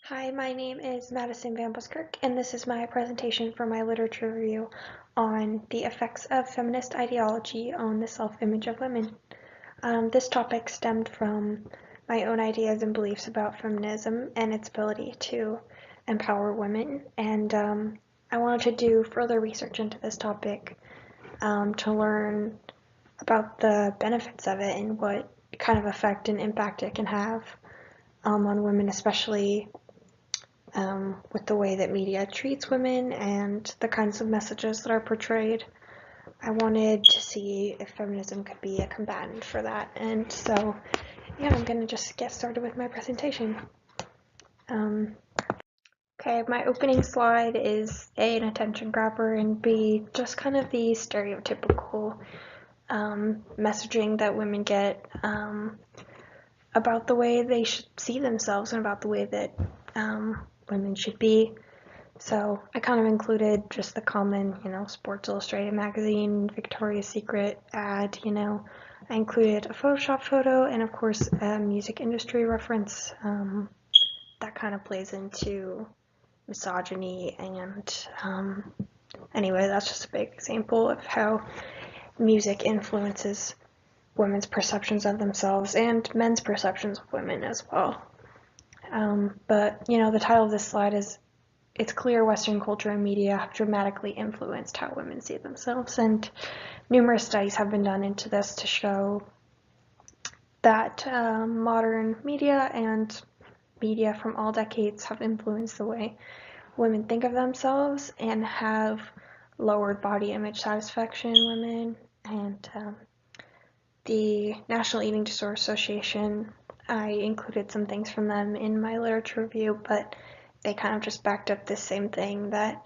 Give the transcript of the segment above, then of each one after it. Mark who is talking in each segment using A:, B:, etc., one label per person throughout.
A: Hi, my name is Madison Van Buskirk, and this is my presentation for my literature review on the effects of feminist ideology on the self-image of women. This topic stemmed from my own ideas and beliefs about feminism and its ability to empower women, and I wanted to do further research into this topic to learn about the benefits of it and what kind of effect and impact it can have on women, especially with the way that media treats women and the kinds of messages that are portrayed. I wanted to see if feminism could be a combatant for that. And so, yeah, I'm going to just get started with my presentation. Okay, my opening slide is A, an attention grabber, and B, just kind of the stereotypical messaging that women get about the way they should see themselves and about the way that women should be. So I kind of included just the common, Sports Illustrated magazine, Victoria's Secret ad, I included a Photoshop photo and of course a music industry reference that kind of plays into misogyny and anyway, that's just a big example of how music influences women's perceptions of themselves and men's perceptions of women as well. But the title of this slide is it's clear Western culture and media have dramatically influenced how women see themselves, and numerous studies have been done into this to show that modern media and media from all decades have influenced the way women think of themselves and have lowered body image satisfaction in women. And the National Eating Disorder Association, I included some things from them in my literature review, but they kind of just backed up this same thing that,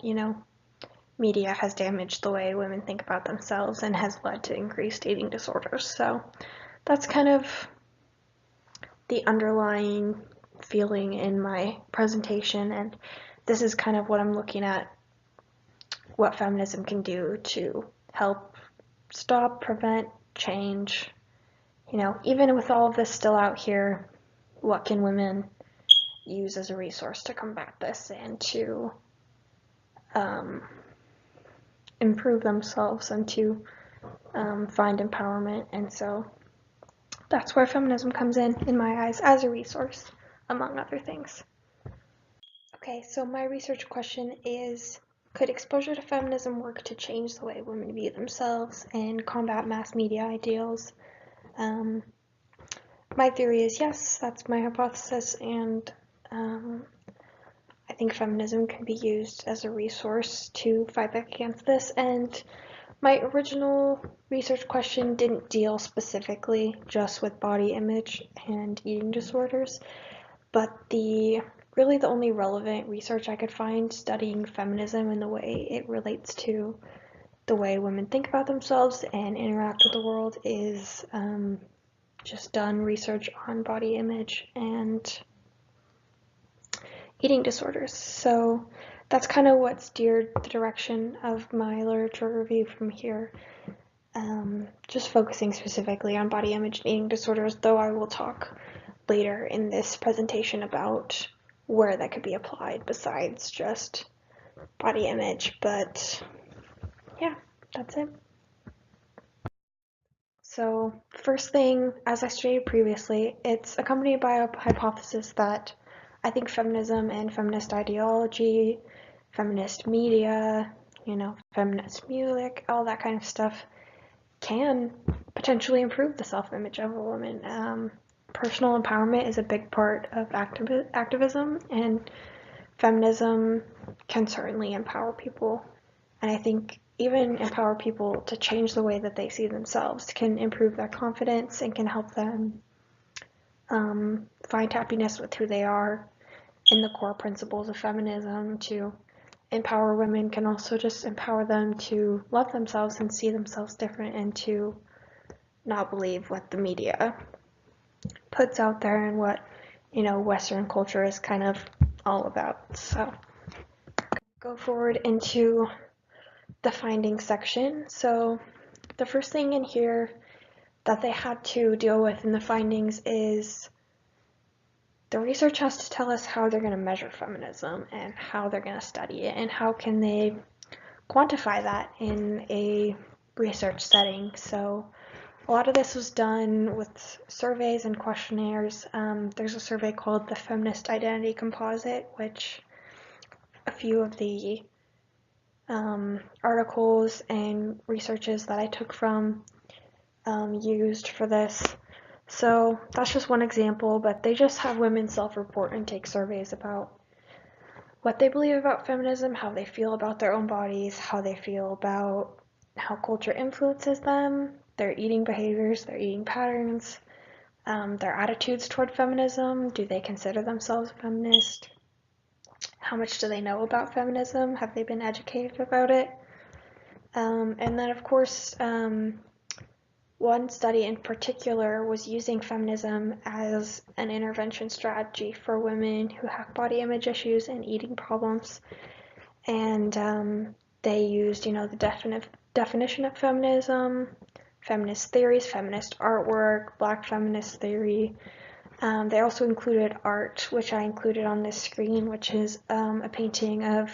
A: media has damaged the way women think about themselves and has led to increased eating disorders. So that's kind of the underlying feeling in my presentation, and this is kind of what I'm looking at, what feminism can do to help stop, prevent, change. Even with all of this still out here, what can women use as a resource to combat this and to improve themselves and to find empowerment? And so that's where feminism comes in my eyes, as a resource, among other things. Okay, so my research question is, could exposure to feminism work to change the way women view themselves and combat mass media ideals? My theory is yes, that's my hypothesis, and I think feminism can be used as a resource to fight back against this. And my original research question didn't deal specifically just with body image and eating disorders, but really the only relevant research I could find studying feminism and the way it relates to the way women think about themselves and interact with the world is just done research on body image and eating disorders. So that's kind of what steered the direction of my literature review from here. Just focusing specifically on body image and eating disorders, though I will talk later in this presentation about where that could be applied besides just body image. But yeah, that's it. So first thing, as I stated previously, it's accompanied by a hypothesis that I think feminism and feminist ideology, feminist media, feminist music, all that kind of stuff can potentially improve the self-image of a woman. Personal empowerment is a big part of activism, and feminism can certainly empower people. And I think even empower people to change the way that they see themselves, can improve their confidence and can help them find happiness with who they are. In the core principles of feminism, to empower women can also just empower them to love themselves and see themselves different and to not believe what the media puts out there and what Western culture is kind of all about. So go forward into the findings section. So the first thing in here that they had to deal with in the findings is the research has to tell us how they're going to measure feminism and how they're going to study it and how can they quantify that in a research setting. So a lot of this was done with surveys and questionnaires. There's a survey called the Feminist Identity Composite, which a few of the articles and researches that I took from used for this. So that's just one example, but they just have women self-report and take surveys about what they believe about feminism, how they feel about their own bodies, how they feel about how culture influences them, their eating behaviors, their eating patterns, their attitudes toward feminism. Do they consider themselves a feminist? How much do they know about feminism? Have they been educated about it? And then, of course, one study in particular was using feminism as an intervention strategy for women who have body image issues and eating problems. And they used, the definition of feminism, feminist theories, feminist artwork, black feminist theory. They also included art, which I included on this screen, which is a painting of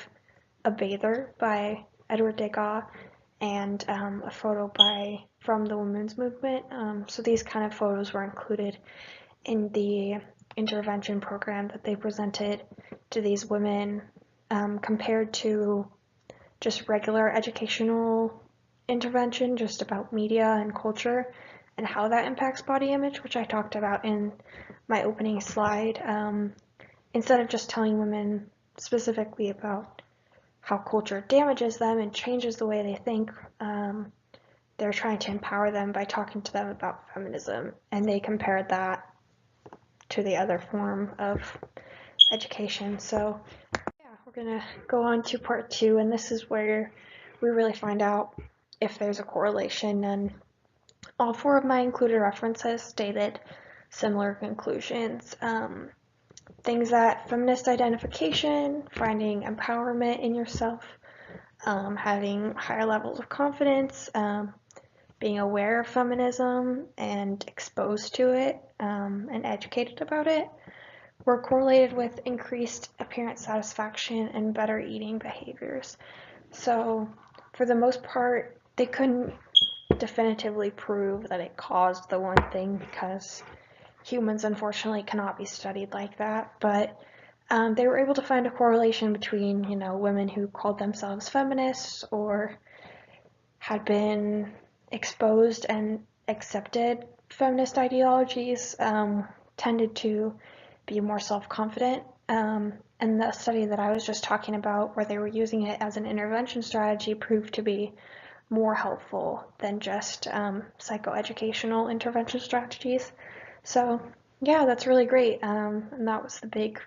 A: a bather by Edward Degas and a photo from the women's movement. So these kind of photos were included in the intervention program that they presented to these women, compared to just regular educational intervention, just about media and culture and how that impacts body image, which I talked about in my opening slide. Instead of just telling women specifically about how culture damages them and changes the way they think, they're trying to empower them by talking to them about feminism, and they compared that to the other form of education. So yeah, we're gonna go on to part 2, and this is where we really find out if there's a correlation, and all 4 of my included references stated similar conclusions. Things that feminist identification, finding empowerment in yourself, having higher levels of confidence, being aware of feminism and exposed to it, and educated about it, were correlated with increased appearance satisfaction and better eating behaviors. So for the most part, they couldn't definitively prove that it caused the one thing, because humans unfortunately cannot be studied like that, but they were able to find a correlation between, women who called themselves feminists or had been exposed and accepted feminist ideologies, tended to be more self-confident. And the study that I was just talking about, where they were using it as an intervention strategy, proved to be more helpful than just psychoeducational intervention strategies. So yeah, that's really great. And that was the big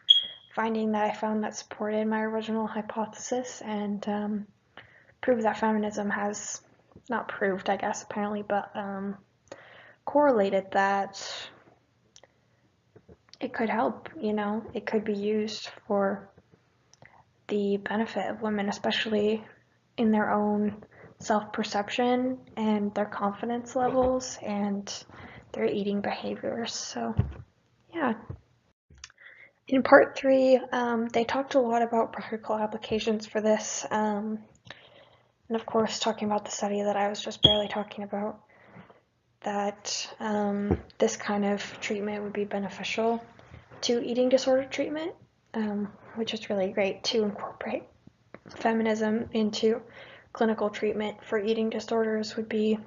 A: finding that I found that supported my original hypothesis and proved that feminism has, not proved, I guess, apparently, but correlated that it could help, it could be used for the benefit of women, especially in their own self-perception and their confidence levels and their eating behaviors. So yeah. In part 3, they talked a lot about practical applications for this, and of course talking about the study that I was just barely talking about, that this kind of treatment would be beneficial to eating disorder treatment, which is really great to incorporate feminism into clinical treatment for eating disorders would be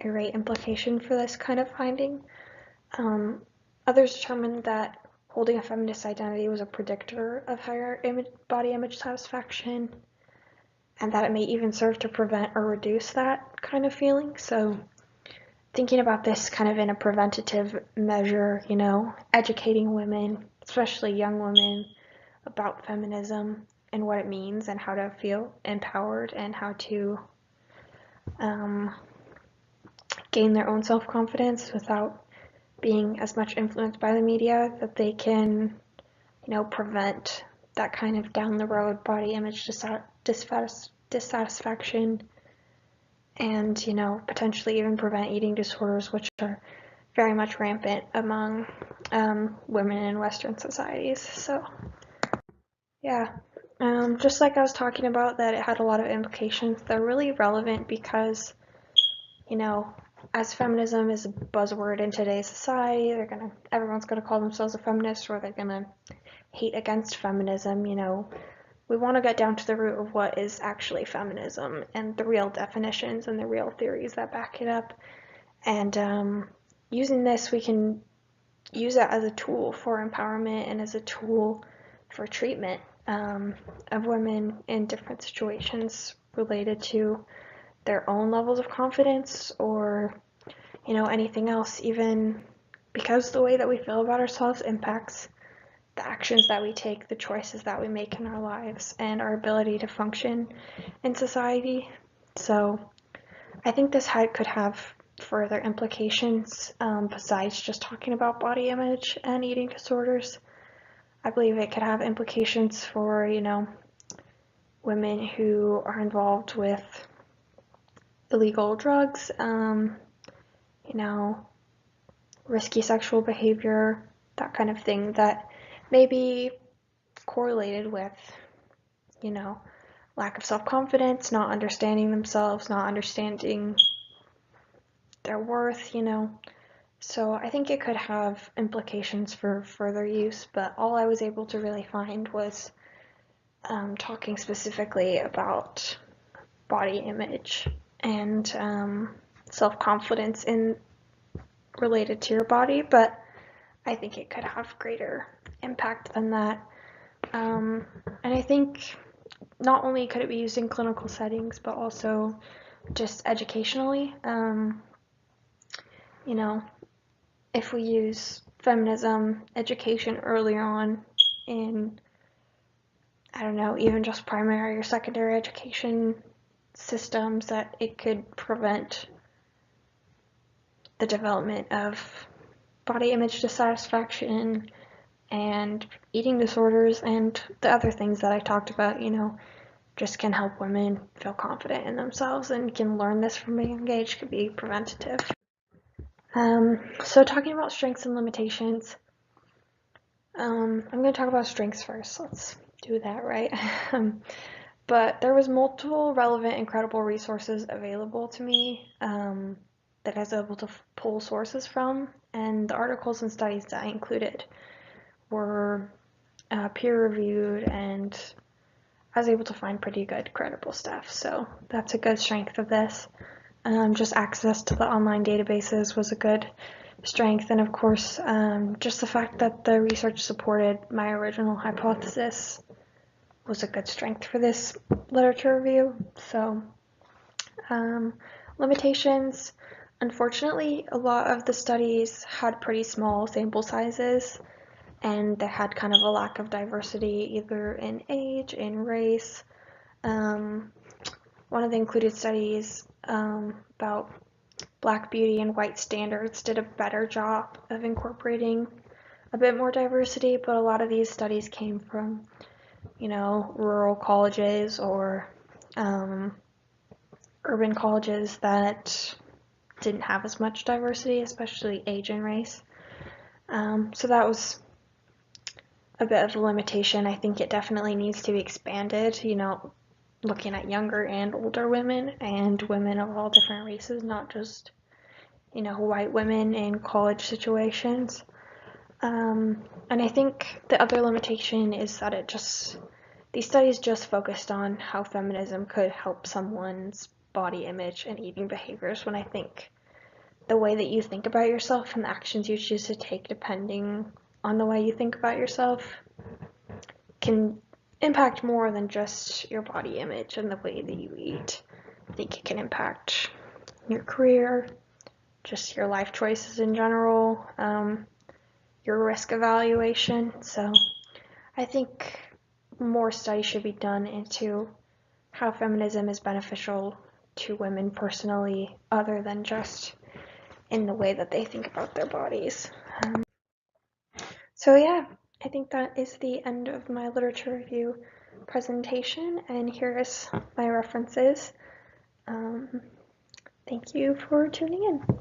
A: a great implication for this kind of finding. Others determined that holding a feminist identity was a predictor of higher body image satisfaction, and that it may even serve to prevent or reduce that kind of feeling. So thinking about this kind of in a preventative measure, educating women, especially young women, about feminism and what it means and how to feel empowered and how to gain their own self-confidence without being as much influenced by the media, that they can, prevent that kind of down the road body image dissatisfaction, and, potentially even prevent eating disorders, which are very much rampant among women in Western societies. So yeah, just like I was talking about, that it had a lot of implications. They're really relevant because, you know, as feminism is a buzzword in today's society, everyone's gonna call themselves a feminist, or they're gonna hate against feminism. We want to get down to the root of what is actually feminism and the real definitions and the real theories that back it up. And using this, we can use it as a tool for empowerment and as a tool for treatment of women in different situations related to their own levels of confidence, or anything else, even because the way that we feel about ourselves impacts the actions that we take, the choices that we make in our lives, and our ability to function in society. So I think this could have further implications besides just talking about body image and eating disorders. I believe it could have implications for, women who are involved with illegal drugs, you know, risky sexual behavior, that kind of thing that may be correlated with, lack of self-confidence, not understanding themselves, not understanding their worth, So I think it could have implications for further use, but all I was able to really find was talking specifically about body image and self-confidence in related to your body, but I think it could have greater impact than that. And I think not only could it be used in clinical settings, but also just educationally. If we use feminism education early on in, I don't know, even just primary or secondary education systems, that it could prevent the development of body image dissatisfaction and eating disorders and the other things that I talked about, just can help women feel confident in themselves, and can learn this from a young age, could be preventative. So talking about strengths and limitations, I'm going to talk about strengths first. Let's do that, right? But there was multiple relevant and credible resources available to me that I was able to pull sources from, and the articles and studies that I included were peer-reviewed, and I was able to find pretty good, credible stuff. So that's a good strength of this. Just access to the online databases was a good strength, and of course, just the fact that the research supported my original hypothesis was a good strength for this literature review. So, limitations. Unfortunately, a lot of the studies had pretty small sample sizes, and they had kind of a lack of diversity, either in age, in race. One of the included studies about Black beauty and white standards did a better job of incorporating a bit more diversity, but a lot of these studies came from, rural colleges or urban colleges that didn't have as much diversity, especially age and race. So that was a bit of a limitation. I think it definitely needs to be expanded, looking at younger and older women and women of all different races, not just, white women in college situations. And I think the other limitation is that these studies just focused on how feminism could help someone's body image and eating behaviors, when I think the way that you think about yourself and the actions you choose to take depending on the way you think about yourself can impact more than just your body image and the way that you eat. I think it can impact your career, just your life choices in general, your risk evaluation. So I think more studies should be done into how feminism is beneficial to women personally, other than just in the way that they think about their bodies. So yeah, I think that is the end of my literature review presentation, and here is my references. Thank you for tuning in.